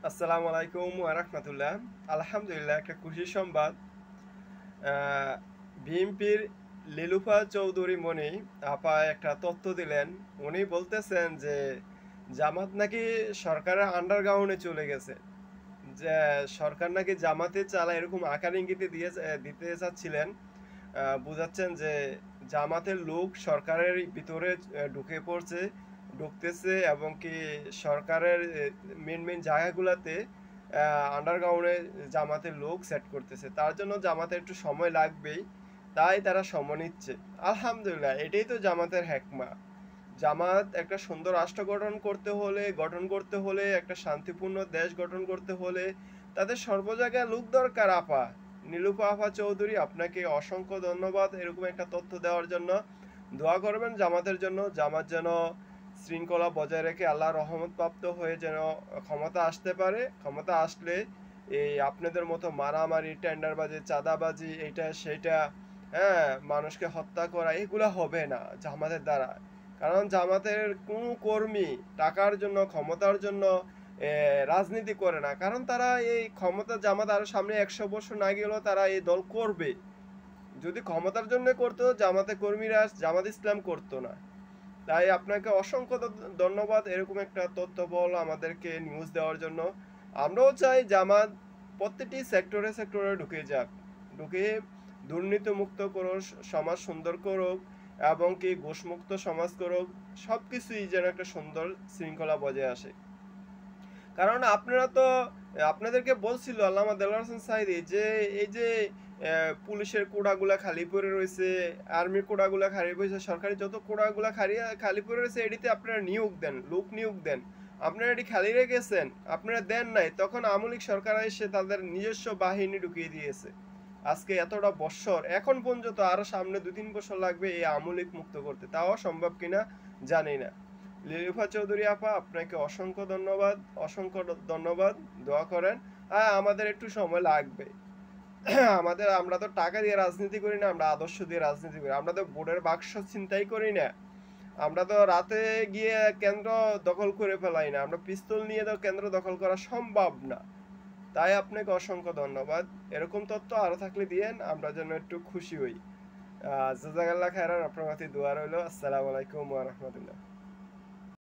আসসালামু আলাইকুম ওয়া রাহমাতুল্লাহ। আলহামদুলিল্লাহ, একটা খুশির সংবাদ। বিএনপির লিলুফা চৌধুরী মনি আপা একটা তথ্য দিলেন। উনি বলতেছেন যে জামাত নাকি সরকারের আন্ডারগ্রাউন্ডে চলে গেছে। যে সরকার নাকি জামাতে চালায় এরকম আকার ইঙ্গিতে দিতে চাচ্ছিলেন। বুঝাচ্ছেন যে জামাতের লোক সরকারের ভিতরে ঢুকতেছে এবং কি সরকারের মেন জায়গাগুলোতে আন্ডারগ্রাউন্ডে জামাতের লোক সেট করতেছে। তার জন্য জামাতের একটু সময় লাগবেই, তাই তারা সময় নিচ্ছে। আলহামদুলিল্লাহ, এটাই তো জামাতের হেকমা। জামাত একটা সুন্দর রাষ্ট্র গঠন করতে হলে একটা শান্তিপূর্ণ দেশ গঠন করতে হলে তাদের সর্ব জায়গায় লোক দরকার। আপা নীলুফা আপা চৌধুরী, আপনাকে অসংখ্য ধন্যবাদ এরকম একটা তথ্য দেওয়ার জন্য। দোয়া করবেন জামাতের জন্য, জামাত যেন শৃঙ্খলা বজায় রেখে আল্লাহ রহমত প্রাপ্ত হয়ে যেন ক্ষমতা আসতে পারে। ক্ষমতা আসলে এই আপনাদের মতো মারামারি, টেন্ডারবাজি, চাঁদাবাজি, এইটা সেইটা, হ্যাঁ, মানুষকে হত্যা করা, এগুলা হবে না জামাতের দ্বারা। কারণ জামাতের কোনো কর্মী টাকার জন্য, ক্ষমতার জন্য রাজনীতি করে না। কারণ তারা এই ক্ষমতা, জামাত আরো সামনে 100 বছর না গেলেও তারা এই দল করবে। যদি ক্ষমতার জন্য করতো, জামাতে কর্মীরা জামাত ইসলাম করতো না। তাই আপনাকে অসংখ্য ধন্যবাদ এরকম একটা তথ্যবল আমাদেরকে নিউজ দেওয়ার জন্য। আমরাও চাই জামাত প্রত্যেকটি সেক্টরে সেক্টরে ঢুকে যাক, ঢুকে দুর্নীতিমুক্ত করুক, সমাজ সুন্দর করুক এবং কি ঘুষমুক্ত সমাজ করুক। সব কিছুই যেন একটা সুন্দর শৃঙ্খলা বজায় আসে। কারণ আপনারা তো, আপনাদেরকে বলছিল আল্লামা দেলোয়ার হোসেন সাঈদী যে এই যে পুলিশের কোড়াগুলা খালি পড়ে রয়েছে, আর্মির কোড়াগুলা খালি পড়েছে, সরকারি যত কোড়াগুলা খালি পড়ে রয়েছে, এটিতে আপনারা নিয়োগ দেন, লোক নিয়োগ দেন। আপনারা এটি খালি রেখেছেন, আপনারা দেন নাই। তখন আওয়ামী লীগ সরকার এসে তাদের নিজস্ব বাহিনী ঢুকিয়ে দিয়েছে। আজকে এতটা বৎসর, এখন পর্যন্ত আরো সামনে 2-3 বছর লাগবে এই আওয়ামী লীগ মুক্ত করতে, তাও সম্ভব কিনা জানি না। লিলুফা চৌধুরী আপা, আপনাকে অসংখ্য ধন্যবাদ, অসংখ্য ধন্যবাদ। দোয়া করেন। হ্যাঁ, আমাদের একটু সময় লাগবে। আমরা তো টাকা দিয়ে রাজনীতি করি না, আমরা আদর্শ দিয়ে রাজনীতি করি। আমরা তো ভোটের বাক্স ছিনতাই করি না। আমরা তো রাতে গিয়ে কেন্দ্র দখল করে ফেলাই না। আমরা পিস্তল নিয়ে তো কেন্দ্র দখল করা সম্ভব না। তাই আপনাকে অসংখ্য ধন্যবাদ। এরকম তথ্য আরো থাকলে দিয়েন, আমরা যেন একটু খুশি হই। জাযাকাল্লাহ খাইরান। আপনার প্রতি দোয়া রইল। আসসালামু আলাইকুম ওয়া রাহমাতুল্লাহ।